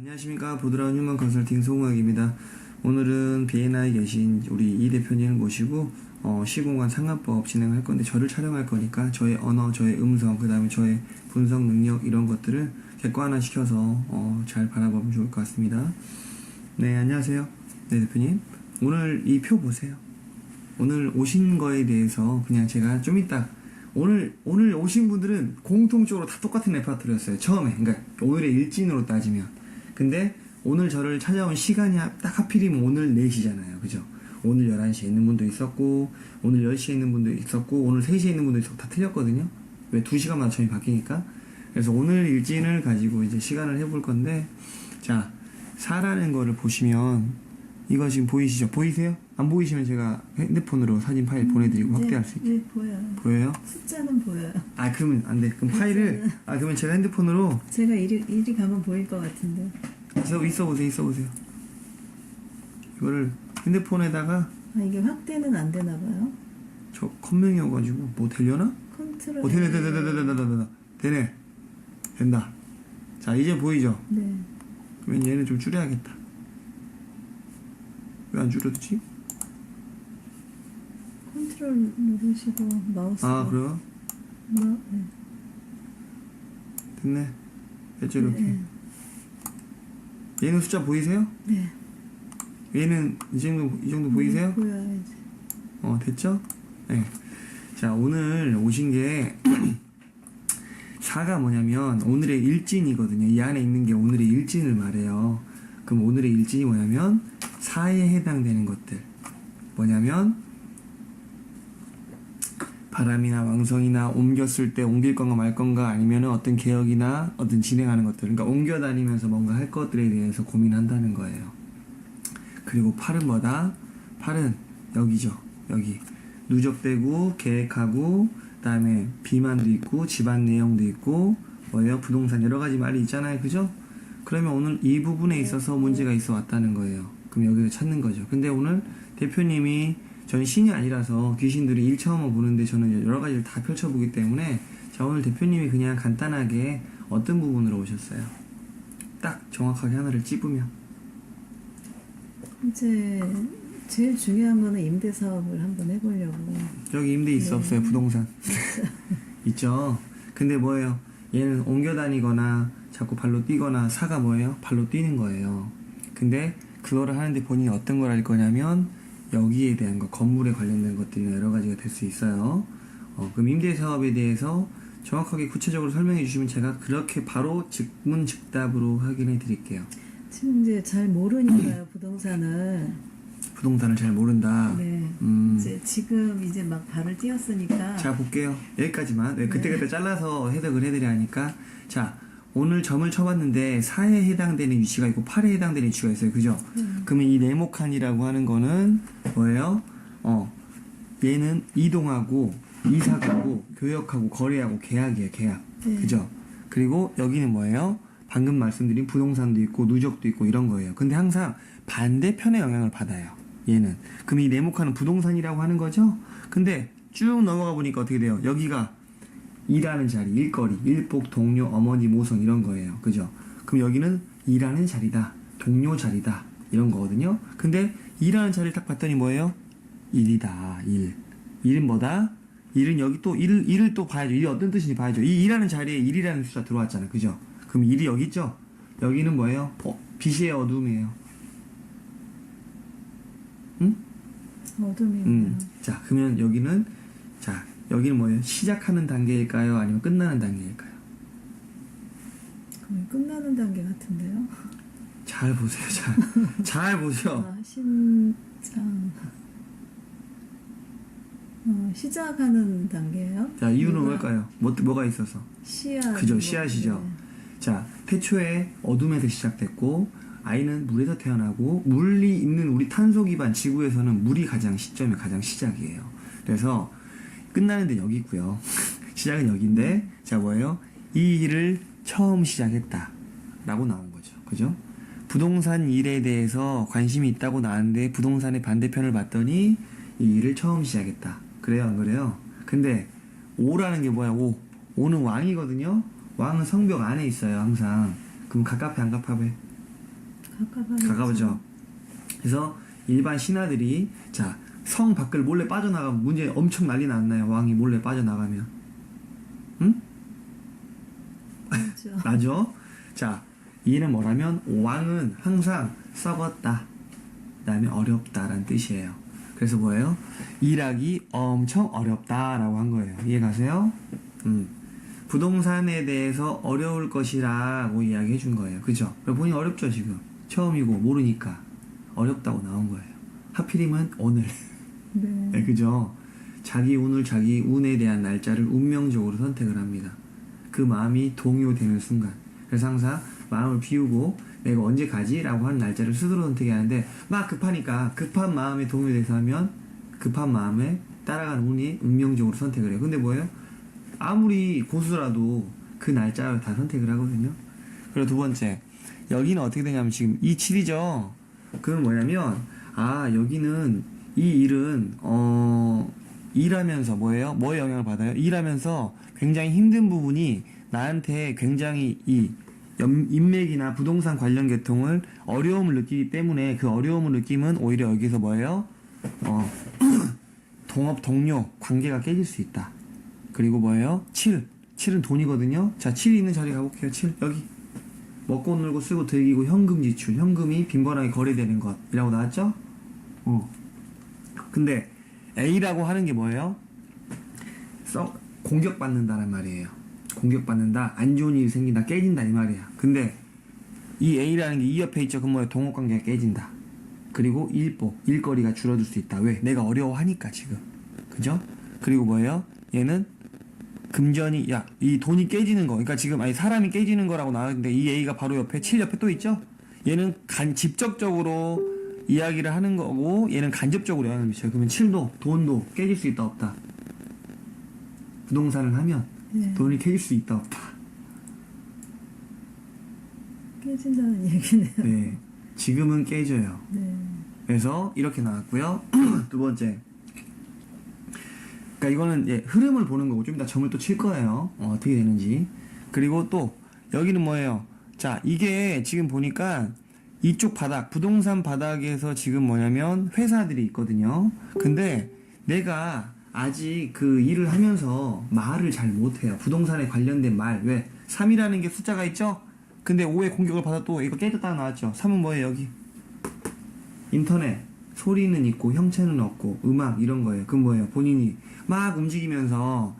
안녕하십니까. 부드러운 휴먼 컨설팅 송우학입니다. 오늘은 비엔나에 계신 우리 이 대표님을 모시고 시공간 상관법 진행할 건데 저를 촬영할 거니까 저의 언어, 저의 음성, 그 다음에 저의 분석 능력 이런 것들을 객관화 시켜서 잘 바라보면 좋을 것 같습니다. 네, 안녕하세요. 네, 대표님. 오늘 이 표 보세요. 오늘 오신 거에 대해서 그냥 제가 좀 이따 오늘 오신 분들은 공통적으로 다 똑같은 레파토리였어요. 처음에. 그러니까 오늘의 일진으로 따지면. 근데 오늘 저를 찾아온 시간이 딱 하필이면 오늘 4시잖아요. 그죠? 오늘 11시에 있는 분도 있었고, 오늘 10시에 있는 분도 있었고, 오늘 3시에 있는 분도 있었고, 다 틀렸거든요? 왜 2시간마다 점이 바뀌니까? 그래서 오늘 일진을 가지고 이제 시간을 해볼 건데, 자, 4라는 거를 보시면, 이거 지금 보이시죠? 보이세요? 안 보이시면 제가 핸드폰으로 사진 파일 보내드리고 확대할 수 있게. 네, 보여요. 보여요? 숫자는 보여요. 아, 그러면 안 돼. 그럼 파일을, 그러면 제가 핸드폰으로. 제가 이리 가면 보일 것 같은데. 있어 보세요. 이거를 핸드폰에다가. 이게 확대는 안 되나 봐요. 저 컴맹이어가지고, 뭐 되려나? 컨트롤. 되네. 된다. 자, 이제 보이죠? 네. 그러면 얘는 좀 줄여야겠다. 왜 안 줄여지지? 컨트롤 누르시고 마우스. 그래요? 네. 됐네. 됐죠, 이렇게. 네. 얘는 숫자 보이세요? 네. 얘는 이 정도 보이세요? 보여요, 이제. 됐죠? 네. 자, 오늘 오신 게 4가 뭐냐면 오늘의 일진이거든요. 이 안에 있는 게 오늘의 일진을 말해요. 그럼 오늘의 일진이 뭐냐면 4에 해당되는 것들. 뭐냐면 바람이나 왕성이나 옮겼을 때 옮길 건가 말 건가 아니면은 어떤 개혁이나 어떤 진행하는 것들. 그러니까 옮겨 다니면서 뭔가 할 것들에 대해서 고민한다는 거예요. 그리고 8은 뭐다? 8은 여기죠. 여기. 누적되고 계획하고 그다음에 비만도 있고 집안 내용도 있고 뭐예요? 부동산 여러 가지 말이 있잖아요. 그죠? 그러면 오늘 이 부분에 있어서 문제가 있어 왔다는 거예요. 그럼 여기를 찾는 거죠. 근데 오늘 대표님이 저는 신이 아니라서 귀신들이 일 처음 보는데 저는 여러 가지를 다 펼쳐보기 때문에 자, 오늘 대표님이 그냥 간단하게 어떤 부분으로 오셨어요? 딱 정확하게 하나를 찝으면. 이제 제일 중요한 거는 임대 사업을 한번 해보려고. 여기 임대 있어 없어요? 부동산 있죠. 근데 뭐예요? 얘는 옮겨 다니거나 자꾸 발로 뛰거나 4가 뭐예요? 발로 뛰는 거예요. 근데 그거를 하는데 본인이 어떤 걸 할 거냐면 여기에 대한 거, 건물에 관련된 것들이나 여러 가지가 될 수 있어요. 그럼 임대 사업에 대해서 정확하게 구체적으로 설명해 주시면 제가 그렇게 바로 즉문즉답으로 확인해 드릴게요. 지금 이제 잘 모르니까요, 부동산을. 부동산을 잘 모른다. 네. 이제 지금 이제 막 발을 띄었으니까. 자, 볼게요. 여기까지만. 네, 그때그때 잘라서 해석을 해드려야 하니까. 자, 오늘 점을 쳐봤는데 4에 해당되는 위치가 있고 8에 해당되는 위치가 있어요. 그죠? 그러면 이 네모칸이라고 하는 거는 뭐예요? 얘는 이동하고 이사가고 교역하고 거래하고 계약이에요. 계약. 네. 그죠? 그리고 여기는 뭐예요? 방금 말씀드린 부동산도 있고 누적도 있고 이런 거예요. 근데 항상 반대편의 영향을 받아요. 얘는. 그럼 이 네모칸은 부동산이라고 하는 거죠? 근데 쭉 넘어가 보니까 어떻게 돼요? 여기가 일하는 자리, 일거리, 일복, 동료, 어머니, 모성 이런 거예요. 그죠? 그럼 여기는 일하는 자리다, 동료 자리다 이런 거거든요. 근데 일하는 자리를 딱 봤더니 뭐예요? 일이다, 일. 일은 뭐다? 일은 여기 또 일을 또 봐야죠. 일이 어떤 뜻인지 봐야죠. 이 일하는 자리에 일이라는 숫자 들어왔잖아요. 그죠? 그럼 일이 여기 있죠? 여기는 뭐예요? 빛이에요, 어둠이에요? 응? 어둠이에요. 자, 그러면 여기는 뭐예요? 시작하는 단계일까요? 아니면 끝나는 단계일까요? 그럼 끝나는 단계 같은데요? 잘 보세요. 잘 보죠. 심장. 시작하는 단계예요? 자, 이유는 뭘까요? 뭐가 있어서? 씨앗. 그죠, 씨앗이죠. 네. 자, 태초에 어둠에서 시작됐고 아이는 물에서 태어나고 물이 있는 우리 탄소 기반 지구에서는 물이 가장 시점이 가장 시작이에요. 그래서 끝나는 데 여기 있고요. 시작은 여기인데 자, 뭐예요? 이 일을 처음 시작했다 라고 나온 거죠. 그죠? 부동산 일에 대해서 관심이 있다고 나왔는데 부동산의 반대편을 봤더니 이 일을 처음 시작했다. 그래요, 안 그래요? 근데 5라는 게 뭐야? 5는 왕이거든요. 왕은 성벽 안에 있어요, 항상. 그럼 갑갑해, 안 갑갑해? 가까워져. 그래서 일반 신하들이 자, 성 밖을 몰래 빠져나가면 문제 엄청 난리 났나요? 왕이 몰래 빠져나가면. 응? 그렇죠. 나죠? 자, 얘는 뭐라면 왕은 항상 썩었다. 그 다음에 어렵다라는 뜻이에요. 그래서 뭐예요? 일하기 엄청 어렵다라고 한 거예요. 이해가세요? 부동산에 대해서 어려울 것이라고 이야기해 준 거예요. 그죠? 본인이 어렵죠, 지금. 처음이고 모르니까 어렵다고 나온 거예요. 하필이면 오늘. 네. 네, 그죠? 자기 운을 자기 운에 대한 날짜를 운명적으로 선택을 합니다. 그 마음이 동요되는 순간. 그래서 항상 마음을 비우고 내가 언제 가지? 라고 하는 날짜를 스스로 선택해야 하는데 막 급하니까 급한 마음에 동요돼서 하면 급한 마음에 따라가는 운이 운명적으로 선택을 해요. 근데 뭐예요? 아무리 고수라도 그 날짜를 다 선택을 하거든요. 그리고 두 번째, 여기는 어떻게 되냐면 지금 이 7이죠. 그건 뭐냐면 여기는 이 일은 일하면서 뭐에 영향을 받아요? 일하면서 굉장히 힘든 부분이 나한테 굉장히 이 인맥이나 부동산 관련 계통을 어려움을 느끼기 때문에 그 어려움을 느끼면 오히려 여기서 뭐예요? 동업 동료 관계가 깨질 수 있다. 그리고 뭐예요? 7은 돈이거든요. 자, 7이 있는 자리 가볼게요. 7 여기 먹고 놀고 쓰고 들기고 현금 지출, 현금이 빈번하게 거래되는 것이라고 나왔죠? 근데 A라고 하는 게 뭐예요? 공격받는다는 말이에요. 공격받는다, 안 좋은 일이 생긴다, 깨진다 이 말이야. 근데 이 A라는 게 이 옆에 있죠. 그럼 뭐예요? 동업관계가 깨진다. 그리고 일거리가 줄어들 수 있다. 왜? 내가 어려워하니까 지금. 그죠? 그리고 뭐예요? 얘는 금전이 이 돈이 깨지는 거. 그러니까 지금 사람이 깨지는 거라고 나왔는데 이 A가 바로 옆에 7 옆에 또 있죠? 얘는 직접적으로 이야기를 하는 거고 얘는 간접적으로 영향을 미쳐요. 그러면 7도 돈도 깨질 수 있다 없다. 부동산을 하면 네. 돈이 깨질 수 있다 없다. 깨진다는 얘기네요. 네. 지금은 깨져요. 네. 그래서 이렇게 나왔고요. 두 번째. 그러니까 이거는 흐름을 보는 거고 좀 이따 점을 또 칠 거예요. 어떻게 되는지. 그리고 또 여기는 뭐예요? 자, 이게 지금 보니까 이쪽 바닥, 부동산 바닥에서 지금 뭐냐면 회사들이 있거든요. 근데 내가 아직 그 일을 하면서 말을 잘 못해요. 부동산에 관련된 말. 왜? 3이라는 게 숫자가 있죠? 근데 5의 공격을 받아 또 이거 깨졌다가 나왔죠. 3은 뭐예요, 여기? 인터넷. 소리는 있고 형체는 없고 음악 이런 거예요. 그럼 뭐예요? 본인이 막 움직이면서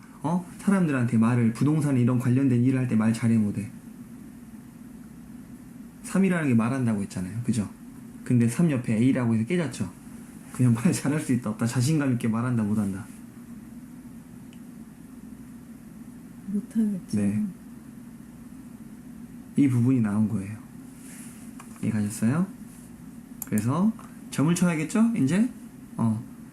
사람들한테 말을 부동산 이런 관련된 일을 할 때 말 잘해 못해. 3이라는 게 말한다고 했잖아요. 그죠? 근데 3 옆에 A라고 해서 깨졌죠. 그냥 말 잘할 수 있다 없다. 자신감 있게 말한다 못한다. 못하겠죠. 네. 이 부분이 나온 거예요. 이해가셨어요? 그래서 점을 쳐야겠죠? 이제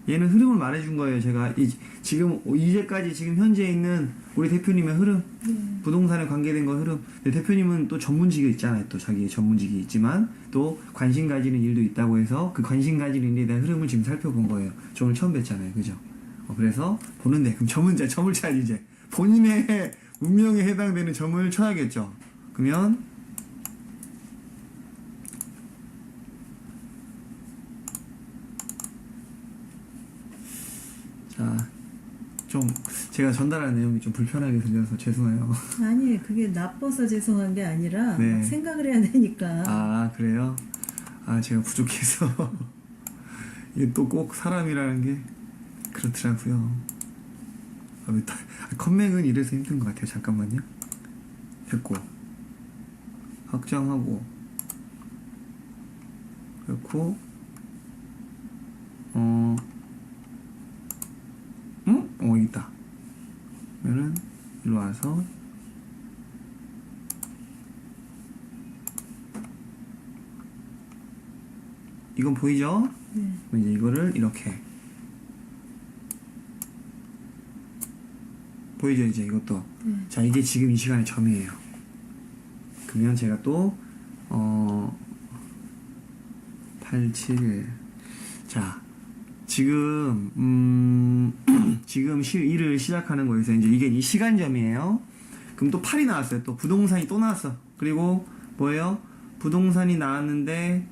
얘는 흐름을 말해준 거예요. 제가 지금 이제까지 지금 현재 있는 우리 대표님의 흐름, 네. 부동산에 관계된 거 흐름. 근데 대표님은 또 전문직이 있잖아요. 또 자기 전문직이 있지만 또 관심 가지는 일도 있다고 해서 그 관심 가지는 일에 대한 흐름을 지금 살펴본 거예요. 점을 처음 뵀잖아요. 그죠? 그래서 보는데 그럼 점을 쳐야지 이제 본인의 운명에 해당되는 점을 쳐야겠죠. 그러면 자, 좀 제가 전달하는 내용이 좀 불편하게 들려서 죄송해요. 아니, 그게 나빠서 죄송한 게 아니라 네. 막 생각을 해야 되니까. 아, 그래요? 제가 부족해서 이게 또 꼭 사람이라는 게 그렇더라고요. 컴맹은 이래서 힘든 것 같아요. 잠깐만요. 됐고 확정하고 그렇고 있다. 그러면은 일로 와서 이건 보이죠? 네. 그럼 이제 이거를 이렇게 보이죠? 이제 이것도 네. 자, 이게 지금 이 시간의 점이에요. 그러면 제가 또 87. 자, 지금 지금 일을 시작하는 거에서 이제 이게 이 시간점이에요. 그럼 또 8이 나왔어요. 또 부동산이 또 나왔어. 그리고 뭐예요? 부동산이 나왔는데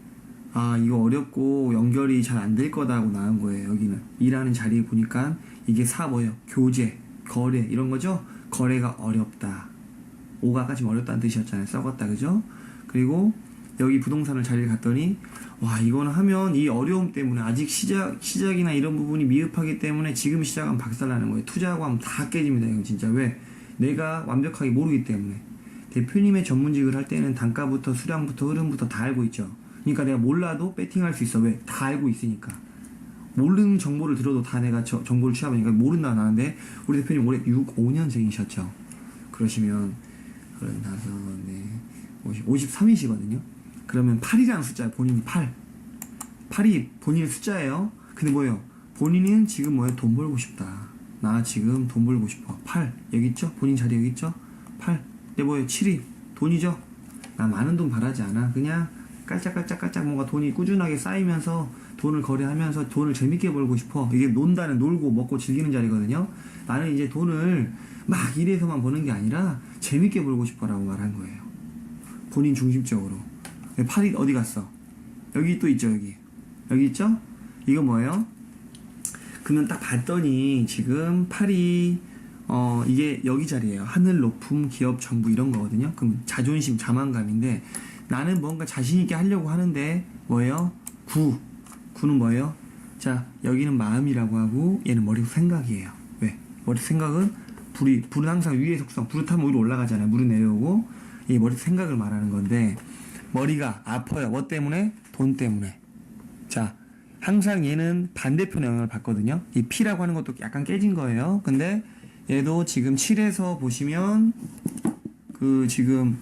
아 이거 어렵고 연결이 잘 안 될 거다 하고 나온 거예요. 여기는 일하는 자리에 보니까 이게 뭐예요? 교제, 거래 이런 거죠. 거래가 어렵다. 오가가 지금 어렵다는 뜻이었잖아요. 썩었다 그죠? 그리고 여기 부동산을 자리를 갔더니 와 이거는 하면 이 어려움 때문에 아직 시작이나 이런 부분이 미흡하기 때문에 지금 시작하면 박살나는 거예요. 투자하고 하면 다 깨집니다. 이건 진짜 왜? 내가 완벽하게 모르기 때문에. 대표님의 전문직을 할 때는 단가부터 수량부터 흐름부터 다 알고 있죠. 그러니까 내가 몰라도 배팅할 수 있어. 왜? 다 알고 있으니까. 모르는 정보를 들어도 다 내가 정보를 취합하니까 모른다 나는데 우리 대표님 올해 5년생이셨죠. 그러시면 53이시거든요. 그러면 8이라는 숫자예요. 본인이 8이 본인의 숫자예요. 근데 뭐예요? 본인은 지금 뭐예요? 돈 벌고 싶다. 나 지금 돈 벌고 싶어. 8 여기 있죠? 본인 자리 여기 있죠? 8 근데 뭐예요? 7이 돈이죠? 나 많은 돈 바라지 않아. 그냥 깔짝깔짝깔짝 뭔가 돈이 꾸준하게 쌓이면서 돈을 거래하면서 돈을 재밌게 벌고 싶어. 이게 논다는 놀고 먹고 즐기는 자리거든요. 나는 이제 돈을 막 일해서만 버는 게 아니라 재밌게 벌고 싶어라고 말한 거예요. 본인 중심적으로. 8이 어디 갔어? 여기 또 있죠. 여기 있죠? 이거 뭐예요? 그러면 딱 봤더니 지금 8이 이게 여기 자리예요. 하늘 높음 기업 정부 이런 거거든요. 그럼 자존심 자만감인데 나는 뭔가 자신 있게 하려고 하는데 뭐예요? 9는 뭐예요? 자 여기는 마음이라고 하고 얘는 머릿속 생각이에요. 왜? 머릿속 생각은 불은 항상 위의 속성. 불을 타면 위로 올라가잖아요. 물은 내려오고 이 머릿속 생각을 말하는 건데 머리가 아파요. 뭐 때문에? 돈 때문에. 자 항상 얘는 반대편 영향을 받거든요. 이 P라고 하는 것도 약간 깨진 거예요. 근데 얘도 지금 7에서 보시면 지금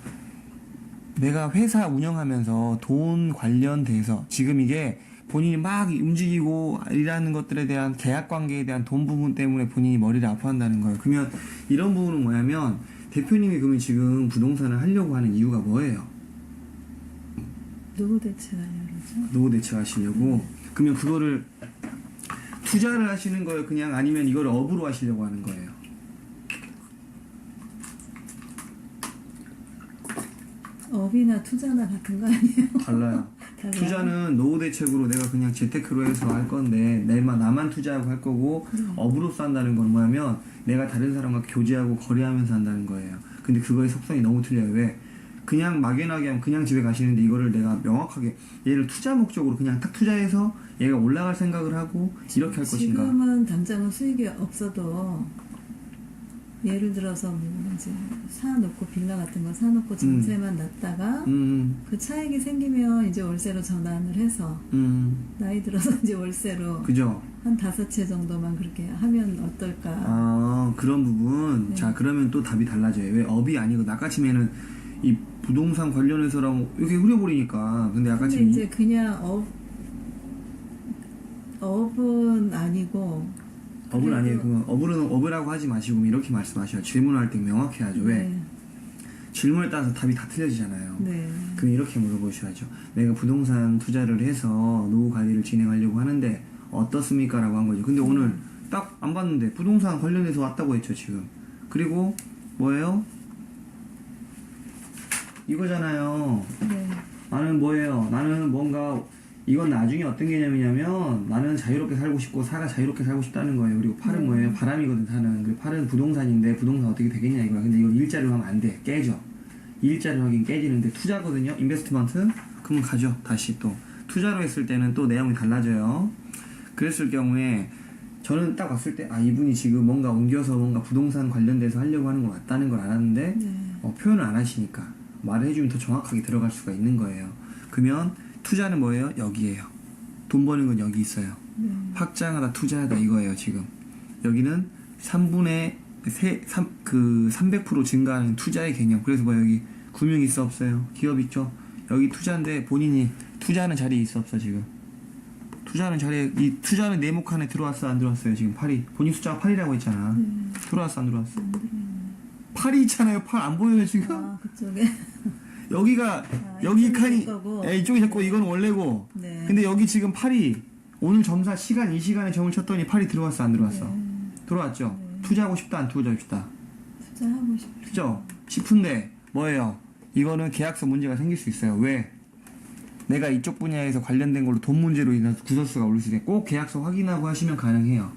내가 회사 운영하면서 돈 관련돼서 지금 이게 본인이 막 움직이고 일하는 것들에 대한 계약 관계에 대한 돈 부분 때문에 본인이 머리를 아파한다는 거예요. 그러면 이런 부분은 뭐냐면 대표님이 그러면 지금 부동산을 하려고 하는 이유가 뭐예요? 누구 대체하려고 그러죠? 누구 대체하시려고? 그러면 그거를 투자를 하시는 거예요? 그냥 아니면 이걸 업으로 하시려고 하는 거예요? 업이나 투자나 같은 거 아니에요? 달라요. 달라요? 투자는 노후 대책으로 내가 그냥 재테크로 해서 할 건데 나만 투자하고 할 거고 업으로서 한다는 건 뭐냐면 내가 다른 사람과 교제하고 거래하면서 한다는 거예요. 근데 그거의 속성이 너무 틀려요. 왜? 그냥 막연하게 하면 그냥 집에 가시는데 이거를 내가 명확하게 얘를 투자 목적으로 그냥 딱 투자해서 얘가 올라갈 생각을 하고 이렇게 할 것인가? 지금은 당장은 수익이 없어도 예를 들어서 뭐 이제 사놓고 빌라 같은 거 사놓고 전세만 놨다가 그 차익이 생기면 이제 월세로 전환을 해서 나이 들어서 이제 월세로 그죠? 한 5채 정도만 그렇게 하면 어떨까? 아 그런 부분. 네. 자 그러면 또 답이 달라져요. 왜 업이 아니고 나까치면은 이 부동산 관련해서랑 이렇게 흐려버리니까. 근데 아까 근데 지금 이제 그냥 업은 아니고 업은 아니에요. 그러면 업이라고 하지 마시고 이렇게 말씀하셔요. 질문할 때 명확히 하죠. 왜? 네. 질문에 따라서 답이 다 틀려지잖아요. 네. 그럼 이렇게 물어보셔야죠. 내가 부동산 투자를 해서 노후 관리를 진행하려고 하는데 어떻습니까? 라고 한 거죠. 근데 오늘 딱 안 봤는데 부동산 관련해서 왔다고 했죠 지금. 그리고 뭐예요? 이거잖아요. 네. 나는 뭐예요? 나는 뭔가 이건 나중에 어떤 개념이냐면 나는 자유롭게 살고 싶고 사가 자유롭게 살고 싶다는 거예요. 그리고 팔은 뭐예요? 바람이거든 사는. 그리고 팔은 부동산인데 부동산 어떻게 되겠냐 이거야. 근데 이거 일자리로 하면 안 돼. 깨져. 일자리로 하긴 깨지는데 투자거든요. 인베스트먼트. 그러면 가죠. 다시 또 투자로 했을 때는 또 내용이 달라져요. 그랬을 경우에 저는 딱 봤을 때 아 이분이 지금 뭔가 옮겨서 뭔가 부동산 관련돼서 하려고 하는 것 같다는 걸 알았는데 네. 표현을 안 하시니까 말을 해주면 더 정확하게 들어갈 수가 있는 거예요. 그러면 투자는 뭐예요? 여기에요. 돈 버는 건 여기 있어요. 네. 확장하다 투자하다 이거예요 지금. 여기는 300% 증가하는 투자의 개념. 그래서 뭐 여기 금융 있어 없어요? 기업 있죠? 여기 투자인데 본인이 투자하는 자리에 있어 없어 지금? 투자하는 자리에 이 투자는 네모 칸에 들어왔어 안 들어왔어요 지금? 8이 본인 숫자가 8이라고 했잖아. 들어왔어 안 들어왔어? 8이 있잖아요. 8 안 보여요 지금? 아 그쪽에 여기가 여기 이쪽이 칸이 내 거고. 이쪽이 자꾸 이건 원래고. 네. 근데 여기 지금 8이 오늘 점사 시간 이 시간에 점을 쳤더니 8이 들어왔어 안 들어왔어? 네. 들어왔죠. 투자하고 싶다 안 투자하고 싶다? 투자하고 싶죠. 그죠? 싶은데 뭐예요? 이거는 계약서 문제가 생길 수 있어요. 왜? 내가 이쪽 분야에서 관련된 걸로 돈 문제로 인해서 구설수가 올릴 수 있는데 꼭 계약서 확인하고 하시면 가능해요.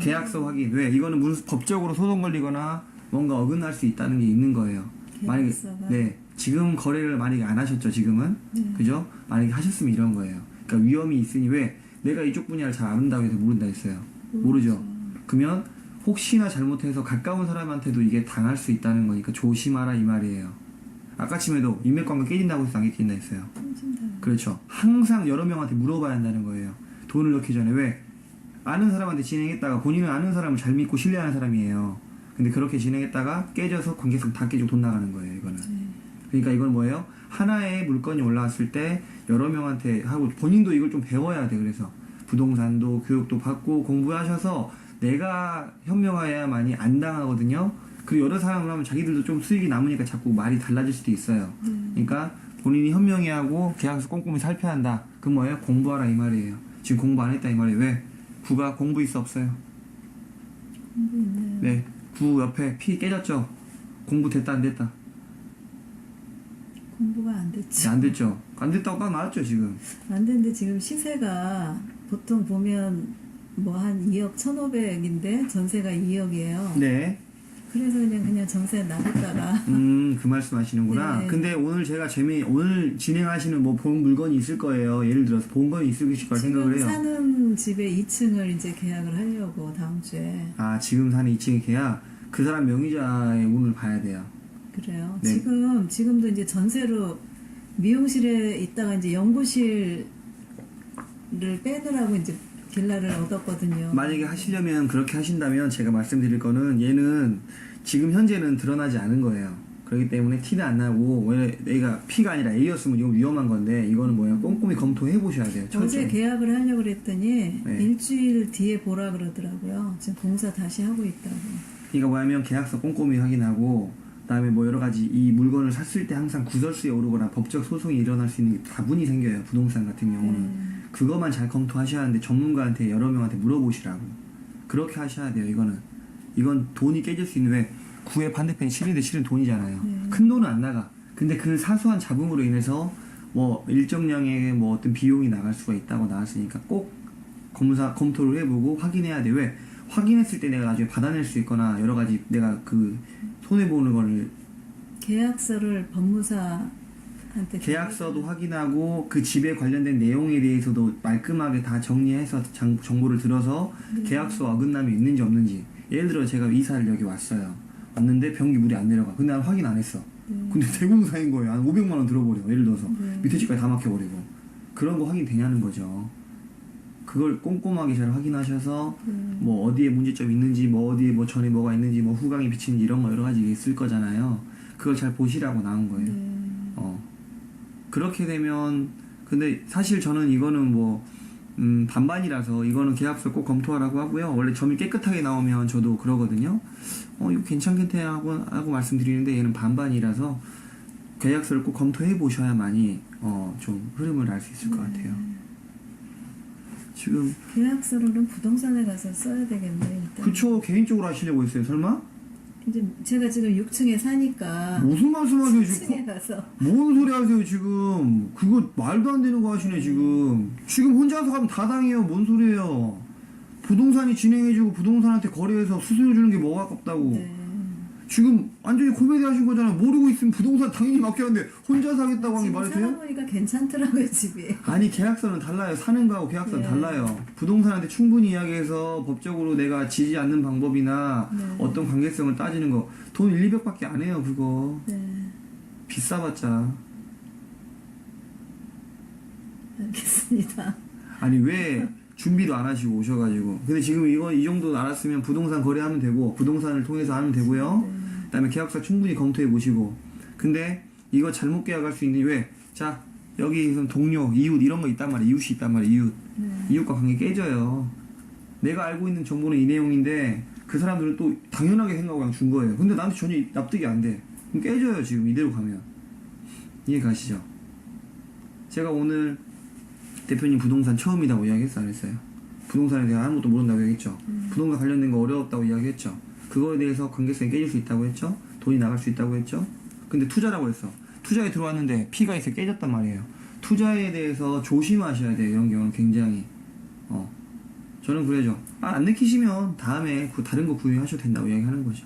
계약서 확인. 왜? 이거는 무슨 법적으로 소송 걸리거나 뭔가 어긋날 수 있다는 게 있는 거예요. 만약에 네 지금 거래를 만약에 안 하셨죠 지금은 그죠? 만약에 하셨으면 이런 거예요. 그러니까 위험이 있으니 왜 내가 이쪽 분야를 잘 안다고 해서 모른다 했어요. 모르죠. 그러면 혹시나 잘못해서 가까운 사람한테도 이게 당할 수 있다는 거니까 조심하라 이 말이에요. 아까 침에도 인맥관계 깨진다고 해서 안 깨진다 했어요. 그렇죠. 항상 여러 명한테 물어봐야 한다는 거예요. 돈을 넣기 전에. 왜? 아는 사람한테 진행했다가 본인은 아는 사람을 잘 믿고 신뢰하는 사람이에요. 근데 그렇게 진행했다가 깨져서 관계성 다 깨지고 돈 나가는 거예요 이거는. 그러니까 이건 뭐예요? 하나의 물건이 올라왔을 때 여러 명한테 하고 본인도 이걸 좀 배워야 돼. 그래서 부동산도 교육도 받고 공부하셔서 내가 현명해야만이 안 당하거든요. 그리고 여러 사람을 하면 자기들도 좀 수익이 남으니까 자꾸 말이 달라질 수도 있어요. 그러니까 본인이 현명해야 하고 계약서 꼼꼼히 살펴야 한다. 그건 뭐예요? 공부하라 이 말이에요. 지금 공부 안 했다 이 말이에요. 왜? 구가 공부 있어 없어요? 공부 있네요. 네. 구 옆에 피 깨졌죠? 공부 됐다 안 됐다? 공부가 안 됐죠. 안 됐죠? 안 됐다고 딱 나왔죠 지금? 안 됐는데 지금 시세가 보통 보면 뭐 한 2억 1,500인데 전세가 2억이에요. 네. 그래서 그냥 전세 놔뒀다가 그 말씀 하시는구나. 네. 근데 오늘 제가 오늘 진행하시는 뭐 본 물건이 있을 거예요. 예를 들어서 본 건이 있을 거라 생각을 해요. 지금 사는 집에 2층을 이제 계약을 하려고 다음 주에. 아, 지금 사는 2층의 계약? 그 사람 명의자의 운을 봐야 돼요. 그래요. 네. 지금도 이제 전세로 미용실에 있다가 이제 연구실을 빼느라고 이제 빌라를 얻었거든요. 만약에 하시려면 그렇게 하신다면 제가 말씀드릴 거는 얘는 지금 현재는 드러나지 않은 거예요. 그렇기 때문에 티는 안 나고 원래 얘가 P가 아니라 A였으면 이건 위험한 건데 이거는 뭐예요? 꼼꼼히 검토해 보셔야 돼요. 어제 철저히. 계약을 하려고 그랬더니 네. 일주일 뒤에 보라 그러더라고요. 지금 공사 다시 하고 있다고. 그러니까 뭐냐면 계약서 꼼꼼히 확인하고 그다음에 뭐 여러 가지 이 물건을 샀을 때 항상 구설수에 오르거나 법적 소송이 일어날 수 있는 다분히 생겨요. 부동산 같은 경우는. 그것만 잘 검토하셔야 하는데 전문가한테 여러 명한테 물어보시라고. 그렇게 하셔야 돼요. 이건 돈이 깨질 수 있는 왜 구의 반대편이 7인데 7은 돈이잖아요. 큰 돈은 안 나가. 근데 그 사소한 잡음으로 인해서 뭐 일정량의 뭐 어떤 비용이 나갈 수가 있다고 나왔으니까 꼭 검토를 해보고 확인해야 돼. 왜? 확인했을 때 내가 나중에 받아낼 수 있거나 여러 가지 내가 그 손해보는 거를 계약서를 법무사한테 계약서도 확인하고 그 집에 관련된 내용에 대해서도 말끔하게 다 정리해서 정보를 들어서 계약서 어긋남이 있는지 없는지. 예를 들어 제가 이사를 여기 왔는데 변기 물이 안 내려가. 근데 난 확인 안 했어. 근데 대공사인 거예요. 한 500만 원 들어버려. 예를 들어서 밑에 집까지 다 막혀버리고. 그런 거 확인되냐는 거죠. 그걸 꼼꼼하게 잘 확인하셔서 뭐 어디에 문제점이 있는지 뭐 어디에 뭐 전에 뭐가 있는지 뭐 후광이 비치는지 이런 거 여러 가지 있을 거잖아요. 그걸 잘 보시라고 나온 거예요. 그렇게 되면 근데 사실 저는 이거는 뭐 반반이라서 이거는 계약서 꼭 검토하라고 하고요. 원래 점이 깨끗하게 나오면 저도 그러거든요. 이거 괜찮겠네 하고 말씀드리는데 얘는 반반이라서 계약서를 꼭 검토해 보셔야만이 좀 흐름을 알 수 있을 것 같아요. 지금 계약서로는 부동산에 가서 써야 되겠네 일단. 그쵸. 개인적으로 하시려고 했어요. 설마? 이제 제가 지금 6층에 사니까 무슨 말씀하세요 지금? 6층에 가서 뭔 소리 하세요 지금? 그거 말도 안 되는 거 하시네 지금. 지금 혼자서 하면 다 당해요. 뭔 소리예요? 부동산이 진행해주고 부동산한테 거래해서 수수료 주는 게 뭐가 아깝다고. 지금 완전히 코미디 하신 거잖아요. 모르고 있으면 부동산 당연히 맡겨야하는데 혼자 사겠다고 하는 게 말이 돼요? 살아보니까 괜찮더라고요 집이. 아니 계약서는 달라요. 사는 거하고 계약서는 달라요. 부동산한테 충분히 이야기해서 법적으로 내가 지지 않는 방법이나 어떤 관계성을 따지는 거 돈 1, 200밖에 안 해요 그거. 비싸봤자. 알겠습니다. 아니 왜 준비도 안 하시고 오셔가지고. 근데 지금 이 정도 알았으면 부동산 거래하면 되고 부동산을 통해서 하면 되고요. 그다음에 계약서 충분히 검토해 보시고. 근데 이거 잘못 계약할 수 있는 왜? 자 여기 동료, 이웃 이런 거 있단 말이에요. 이웃이 있단 말이에요. 이웃과 관계 깨져요. 내가 알고 있는 정보는 이 내용인데 그 사람들은 또 당연하게 생각하고 그냥 준 거예요. 근데 나한테 전혀 납득이 안 돼. 그럼 깨져요 지금 이대로 가면. 이해 가시죠? 제가 오늘 대표님 부동산 처음이라고 이야기했어 안 했어요? 부동산에 대해 아무것도 모른다고 이야기했죠? 부동산 관련된 거 어려웠다고 이야기했죠? 그거에 대해서 관계성이 깨질 수 있다고 했죠? 돈이 나갈 수 있다고 했죠? 근데 투자라고 했어. 투자에 들어왔는데 P가 있어 깨졌단 말이에요. 투자에 대해서 조심하셔야 돼요. 이런 경우는 굉장히. 저는 그래죠. 안 내키시면 다음에 다른 거 구매하셔도 된다고 이야기하는 거죠.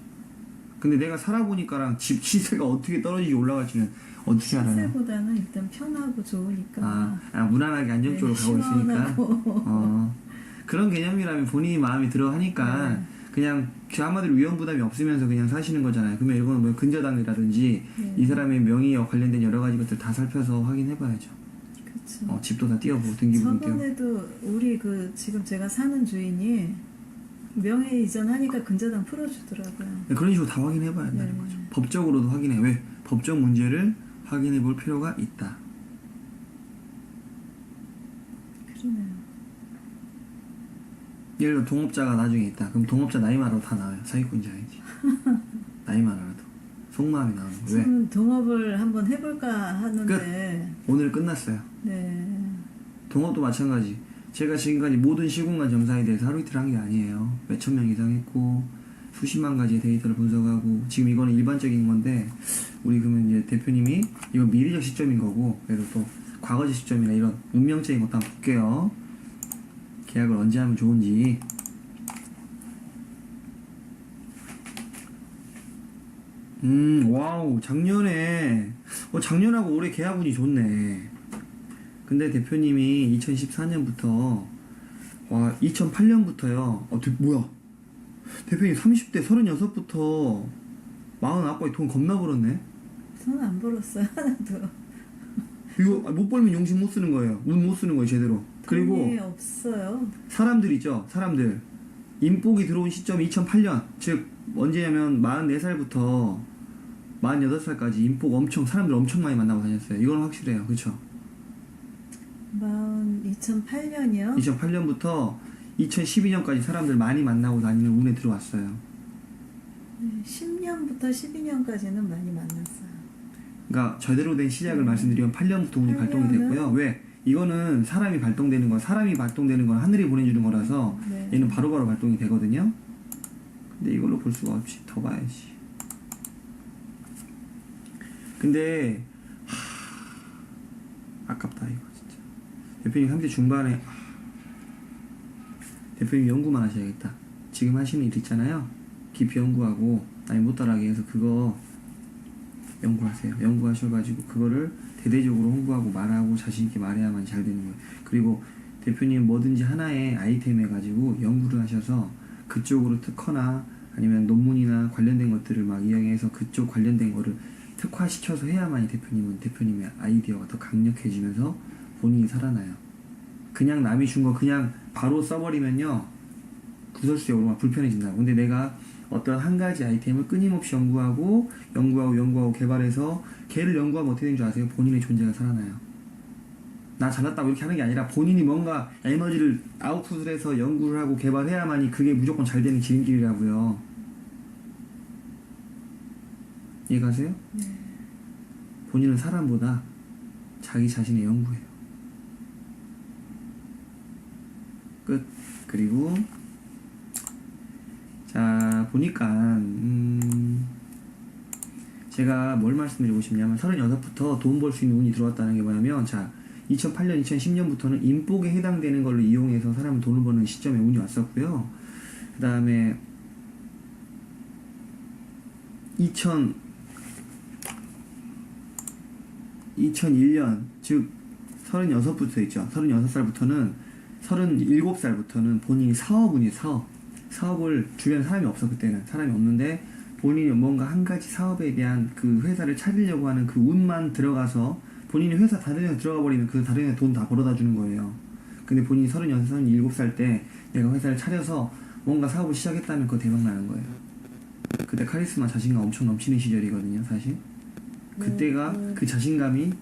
근데 내가 살아보니까랑 집 시세가 어떻게 떨어지지 올라갈지는 어떻게 알아요? 시세보다는 일단 편하고 좋으니까. 무난하게 안정적으로 네, 가고 있으니까. 시원하고. 그런 개념이라면 본인이 마음이 들어 하니까 네. 그냥 한마디로 위험 부담이 없으면서 그냥 사시는 거잖아요. 그러면 이거는 뭐 근저당이라든지 네. 이 사람의 명의와 관련된 여러 가지 것들 다 살펴서 확인해봐야죠. 그렇죠. 집도 다 띄워보고 등기부등 띄워. 저번에도 우리 지금 제가 사는 주인이 명예 이전하니까 근저당 풀어주더라고요. 그런 식으로 다 확인해봐야 한다는 네. 거죠. 법적으로도 확인해. 왜? 법적 문제를 확인해볼 필요가 있다. 그러네요. 예를 들어 동업자가 나중에 있다. 그럼 동업자 나이만 알아도 다 나와요. 사기꾼자이지. 나이만 알아도. 속마음이 나오는 거예요. 왜? 지금 동업을 한번 해볼까 하는데. 오늘 끝났어요. 네. 동업도 마찬가지. 제가 지금까지 모든 시공간 점사에 대해서 하루 이틀 한 게 아니에요. 몇천 명 이상 했고 수십만 가지의 데이터를 분석하고 지금 이거는 일반적인 건데 우리 그러면 이제 대표님이 이건 미래적 시점인 거고 그래도 또 과거적 시점이나 이런 운명적인 것도 한번 볼게요. 계약을 언제 하면 좋은지. 와우 작년하고 올해 계약운이 좋네. 근데 대표님이 2014년부터 2008년부터요. 뭐야? 대표님 30대 36부터 49에 돈 겁나 벌었네. 저는 안 벌었어요. 하나도. 이거 못 벌면 용신 못 쓰는 거예요. 운 못 쓰는 거예요, 제대로. 그리고 돈이 없어요. 사람들 있죠. 사람들. 인복이 들어온 시점이 2008년. 즉 언제냐면 44살부터 48살까지 인복 사람들 엄청 많이 만나고 다녔어요. 이건 확실해요. 그렇죠? 2008년이요? 2008년부터 2012년까지 사람들 많이 만나고 다니는 운에 들어왔어요. 네, 10년부터 12년까지는 많이 만났어요. 그러니까 제대로 된 시작을 말씀드리면 8년부터 운이 발동이 8년은? 됐고요. 왜? 이거는 사람이 발동되는 건 하늘이 보내주는 거라서 네. 얘는 바로바로 발동이 되거든요. 근데 이걸로 볼 수가 없지. 더 봐야지. 근데 아깝다 이거 진짜. 대표님 30대 중반에 대표님 연구만 하셔야겠다. 지금 하시는 일 있잖아요. 깊이 연구하고 남이 못 따라하게 해서 그거 연구하세요. 연구하셔가지고 그거를 대대적으로 홍보하고 말하고 자신있게 말해야만 잘 되는 거예요. 그리고 대표님 뭐든지 하나의 아이템 해가지고 연구를 하셔서 그쪽으로 특허나 아니면 논문이나 관련된 것들을 막 이야기해서 그쪽 관련된 거를 특화시켜서 해야만이 대표님의 아이디어가 더 강력해지면서 본인이 살아나요. 그냥 남이 준 거 그냥 바로 써버리면요 구설수적으로 막 불편해진다고. 근데 내가 어떤 한 가지 아이템을 끊임없이 연구하고 개발해서 걔를 연구하면 어떻게 되는 줄 아세요? 본인의 존재가 살아나요. 나 잘났다고 이렇게 하는 게 아니라 본인이 뭔가 에너지를 아웃풋을 해서 연구를 하고 개발해야만이 그게 무조건 잘 되는 지름길이라고요. 이해가세요? 네. 본인은 사람보다 자기 자신의 연구예요. 끝. 그리고 자 보니까 제가 뭘 말씀드리고 싶냐면 36부터 돈 벌 수 있는 운이 들어왔다는 게 뭐냐면 자 2008년 2010년부터는 인복에 해당되는 걸로 이용해서 사람은 돈을 버는 시점에 운이 왔었고요. 그 다음에 2001년 즉 36부터 있죠. 36살부터는 37살부터는 본인이 사업을 주변에 사람이 없어. 그때는 사람이 없는데 본인이 뭔가 한 가지 사업에 대한 그 회사를 차리려고 하는 그 운만 들어가서 본인이 회사 다른 데 들어가 버리면 그 다른 데 돈 다 벌어다 주는 거예요. 근데 본인이 36, 37살 때 내가 회사를 차려서 뭔가 사업을 시작했다면 그거 대박 나는 거예요. 그때 카리스마 자신감 엄청 넘치는 시절이거든요, 사실. 그때가 그 자신감이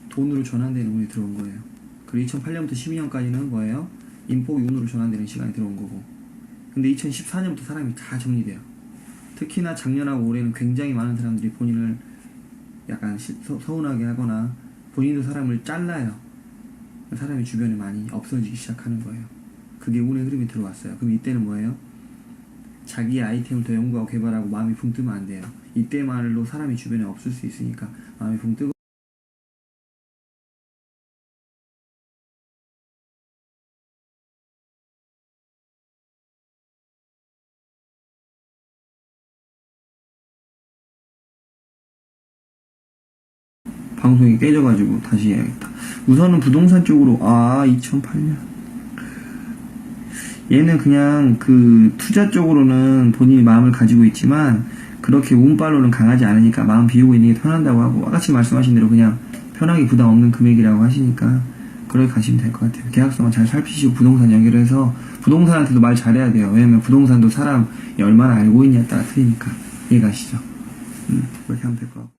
돈으로 전환되는 운이 들어온 거예요. 그리고 2008년부터 12년까지는 뭐예요? 인복이 운으로 전환되는 시간이 들어온 거고. 근데 2014년부터 사람이 다 정리돼요. 특히나 작년하고 올해는 굉장히 많은 사람들이 본인을 약간 서운하게 하거나 본인도 사람을 잘라요. 사람이 주변에 많이 없어지기 시작하는 거예요. 그게 운의 흐름이 들어왔어요. 그럼 이때는 뭐예요? 자기의 아이템을 더 연구하고 개발하고 마음이 붕 뜨면 안 돼요. 이때말로 사람이 주변에 없을 수 있으니까 마음이 붕 뜨고 방송이 깨져가지고 다시 해야겠다. 우선은 부동산 쪽으로 2008년 얘는 그냥 그 투자 쪽으로는 본인이 마음을 가지고 있지만 그렇게 운빨로는 강하지 않으니까 마음 비우고 있는 게 편한다고 하고 아까 말씀하신 대로 그냥 편하게 부담 없는 금액이라고 하시니까 그렇게 가시면 될 것 같아요. 계약서만 잘 살피시고 부동산 연결해서 부동산한테도 말 잘해야 돼요. 왜냐면 부동산도 사람이 얼마나 알고 있냐에 따라 틀리니까 이해가시죠? 그렇게 하면 될 것 같고